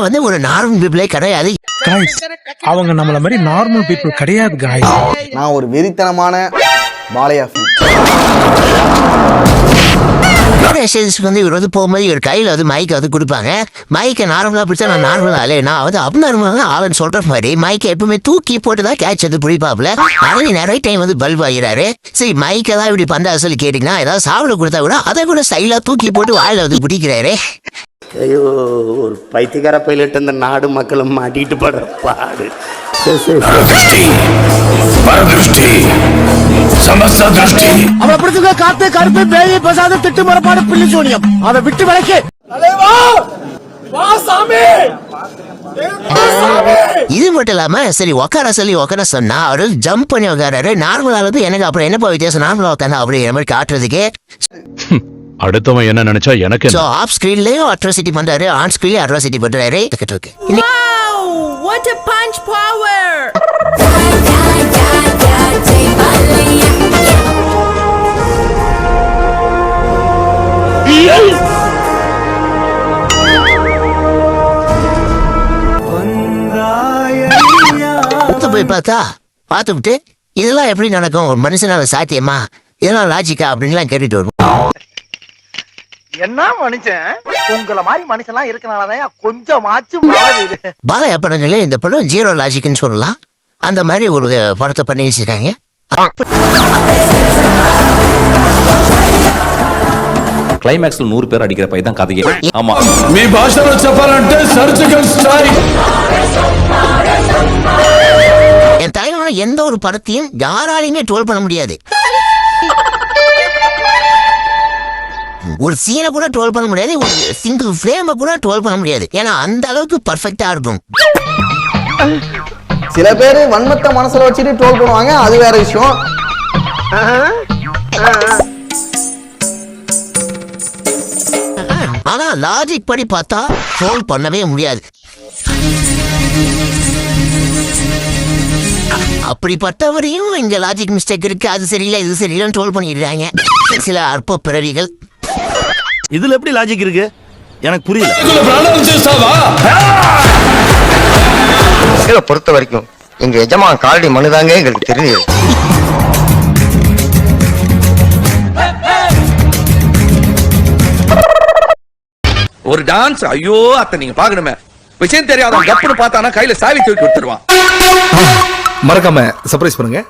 வந்து ஒரு நார்மல் பீப்புளே கிடையாது. அவங்க நம்மள மாதிரி நார்மல் பீப்புள் கிடையாது காய்ஸ். நான் ஒரு வெறித்தனமான பாலையா வந்து இவர் வந்து போகும்போது இவர் கையில் வந்து மைக்கை வந்து கொடுப்பாங்க. மைக்கை நார்மலாக பிடிச்சா நான் நார்மலாக இல்லை, நான் வந்து அப்நார்மலாக ஆளுன்னு சொல்கிற மாதிரி மைக்கை எப்பவுமே தூக்கி போட்டு தான் கேட்ச் வந்து பிடிப்பாப்புல. அதே நிறைய டைம் வந்து பல்ப் ஆகிறாரு. சரி மைக்கை தான் இப்படி பண்ண சொல்லி கேட்டிங்கன்னா ஏதாவது சாப்பிட கொடுத்தா கூட அதை கூட ஸ்டைலாக தூக்கி போட்டு வாயில் வந்து பிடிக்கிறாரு. ஐயோ, ஒரு பைத்தியக்கார பைலட் இந்த நாடு மக்களும் மாட்டிட்டு படுற பாடு. அவனை பிடிச்சுக்க காத்து கருப்பு பேய் பசாத திட்டு மரப்பாடு பிள்ளி சோனியம் அதை விட்டு விளக்கு. இது மட்டும் இல்லாம சரி உக்கார சொல்லி உக்கார சொன்னா அவரு ஜம்ப் பண்ணி உக்காராரு. நார்மலா வந்து எனக்கு அப்புறம் என்னப்பா வித்தியாசம் நார்மலா உட்காந்து அப்படி மாதிரி காட்டுறதுக்கு. அடுத்தவன் என்ன நினைச்சா எனக்கு ஆஃப் ஸ்கிரீன்லயும் அட்ராசிட்டி பண்றாரு, ஆன் ஸ்கிரீன்லயும் அட்ராசிட்டி பண்றாரு. What a punch power! போய் பார்த்தா பார்த்துவிட்டு இதெல்லாம் எப்படி நடக்கும், ஒரு மனுஷனால சாத்தியமா, இதெல்லாம் லாஜிக்கா அப்படின்லாம் கேட்டுட்டு வரும். என்ன மனுஷன் உங்களை மாதிரி மனுஷன்லாம் இருக்கனாலதான் கொஞ்சமாச்சும் பாலையா படங்களே இந்த படம் ஜீரோ லாஜிக்னு சொல்லலாம். அந்த மாதிரி ஒரு படத்தை பண்ணி வச்சிருக்காங்க. கிளைமேக்ஸ்ல 100 பேர் அடிக்கிற பை தான் கதையே. ஆமா, మీ భాషలో చెప్పాలంటే సర్జికల్ స్ట్రైక్. என் தலைவன எந்த ஒரு படத்தையும் யாராலையுமே ட்ரோல் பண்ண முடியாது. ஒரு சீனை கூட ட்ரோல் பண்ண முடியாது, ஒரு சிங்கிள் ஃப்ரேமை கூட ட்ரோல் பண்ண முடியாது. ஏன்னா அந்த அளவுக்கு பர்ஃபெக்டா இருக்கும். சில பேர் வன்மத்தை மனசுல வச்சுட்டு ட்ரோல் பண்ணுவாங்க, அது வேற விஷயம். ஆனா லாஜிக் படி பார்த்தா ட்ரோல் பண்ணவே முடியாது. அப்படிப்பட்டவரையும் இங்க லாஜிக் மிஸ்டேக் இருக்கு, அது சரியில்லை இது சரியில்லைன்னு ட்ரோல் பண்ணிடுறாங்க சில அற்ப பிறவிகள். இதுல எப்படி லாஜிக் இருக்கு எனக்கு புரியல. பொறுத்த வரைக்கும் எங்க எஜமா காலடி மனுதாங்க எங்களுக்கு தெரியுது. ஒரு டான்ஸ் ஐயோ அத்த நீங்க பாக்கணுமே, விஷயம் தெரியாத கப்புன்னு பார்த்தானா கையில சாவி தூக்கி விட்டுருவான். மறக்காம சர்ப்ரைஸ் பண்ணுங்க.